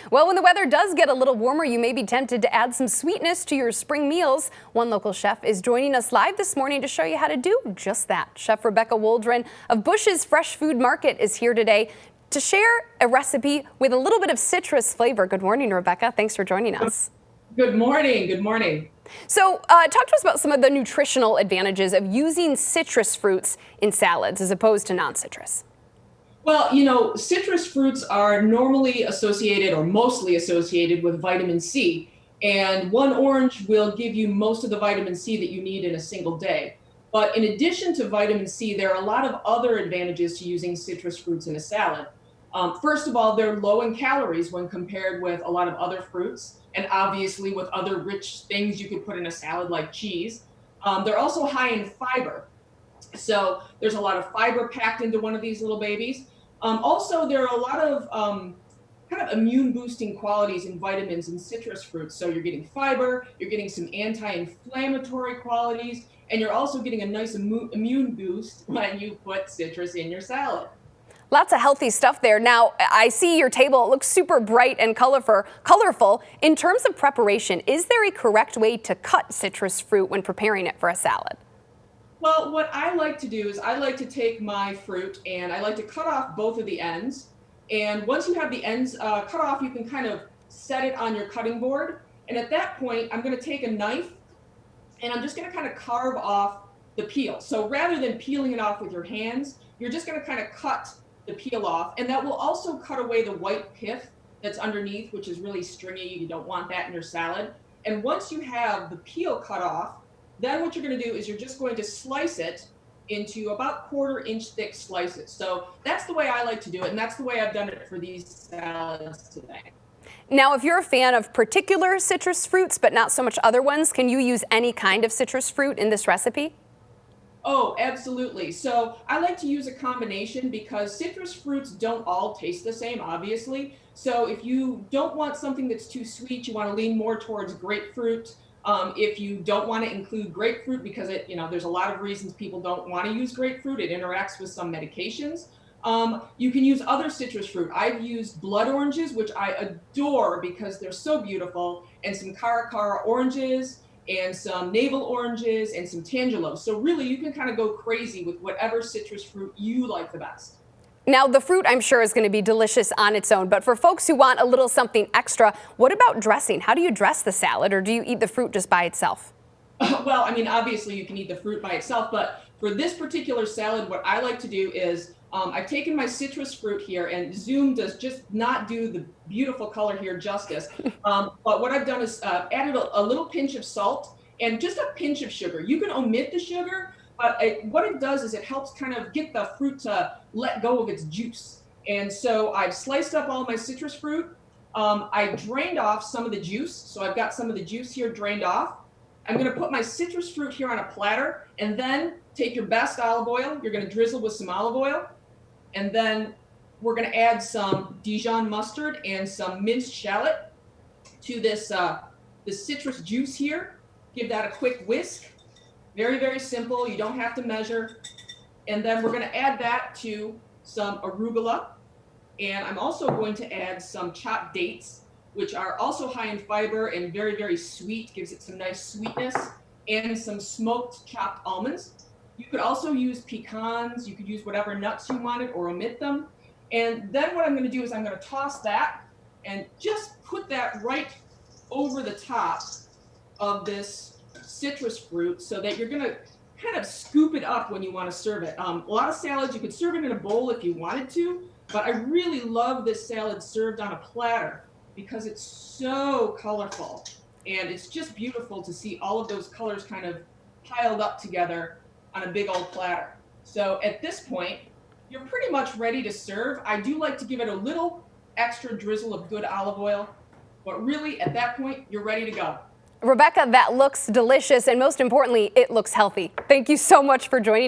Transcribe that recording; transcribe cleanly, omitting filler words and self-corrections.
Well, when the weather does get a little warmer, you may be tempted to add some sweetness to your spring meals. One local chef is joining us live this morning to show you how to do just that. Chef Rebecca Waldron of Bush's Fresh Food Market is here today to share a recipe with a little bit of citrus flavor. Good morning, Rebecca. Thanks for joining us. Good morning. Good morning. So talk to us about some of the nutritional advantages of using citrus fruits in salads as opposed to non-citrus. Well, you know, citrus fruits are normally associated or mostly associated with vitamin C, and one orange will give you most of the vitamin C that you need in a single day. But in addition to vitamin C, there are a lot of other advantages to using citrus fruits in a salad. First of all, they're low in calories when compared with a lot of other fruits, and obviously with other rich things you could put in a salad like cheese. They're also high in fiber. So there's a lot of fiber packed into one of these little babies. Also, there are a lot of kind of immune boosting qualities in vitamins in citrus fruits. So you're getting fiber, you're getting some anti-inflammatory qualities, and you're also getting a nice immune boost when you put citrus in your salad. Lots of healthy stuff there. Now, I see your table. It looks super bright and colorful. In terms of preparation, is there a correct way to cut citrus fruit when preparing it for a salad? Well, what I like to do is I like to take my fruit and I like to cut off both of the ends. And once you have the ends cut off, you can kind of set it on your cutting board. And at that point, I'm going to take a knife and I'm just going to kind of carve off the peel. So rather than peeling it off with your hands, you're just going to kind of cut the peel off, and that will also cut away the white pith that's underneath, which is really stringy. You don't want that in your salad. And once you have the peel cut off, then what you're going to do is you're just going to slice it into about 1/4 inch thick slices. So that's the way I like to do it, and that's the way I've done it for these salads today. Now, if you're a fan of particular citrus fruits, but not so much other ones, can you use any kind of citrus fruit in this recipe? Oh, absolutely. So I like to use a combination because citrus fruits don't all taste the same, obviously. So if you don't want something that's too sweet, you want to lean more towards grapefruit. If you don't want to include grapefruit because there's a lot of reasons people don't want to use grapefruit. It interacts with some medications. You can use other citrus fruit. I've used blood oranges, which I adore because they're so beautiful, and some cara oranges, and some navel oranges, and some tangelos. So really, you can kind of go crazy with whatever citrus fruit you like the best. Now, the fruit, I'm sure, is going to be delicious on its own, but for folks who want a little something extra, what about dressing? How do you dress the salad, or do you eat the fruit just by itself? Well, I mean, obviously you can eat the fruit by itself, but for this particular salad, what I like to do is I've taken my citrus fruit here, and Zoom does just not do the beautiful color here justice. But what I've done is added a little pinch of salt and just a pinch of sugar. You can omit the sugar, but what it does is it helps kind of get the fruit to let go of its juice. And so I've sliced up all my citrus fruit. I drained off some of the juice. So I've got some of the juice here drained off. I'm going to put my citrus fruit here on a platter, and then take your best olive oil. You're going to drizzle with some olive oil. And then we're going to add some Dijon mustard and some minced shallot to this citrus juice here. Give that a quick whisk. Very, very simple. You don't have to measure. And then we're going to add that to some arugula. And I'm also going to add some chopped dates, which are also high in fiber and very, very sweet. Gives it some nice sweetness. And some smoked chopped almonds. You could also use pecans. You could use whatever nuts you wanted or omit them. And then what I'm going to do is I'm going to toss that and just put that right over the top of this citrus fruit so that you're going to kind of scoop it up when you want to serve it. A lot of salads, you could serve it in a bowl if you wanted to, but I really love this salad served on a platter because it's so colorful. And it's just beautiful to see all of those colors kind of piled up together on a big old platter. So at this point, you're pretty much ready to serve. I do like to give it a little extra drizzle of good olive oil, but really at that point, you're ready to go. Rebecca, that looks delicious, and most importantly, it looks healthy. Thank you so much for joining us.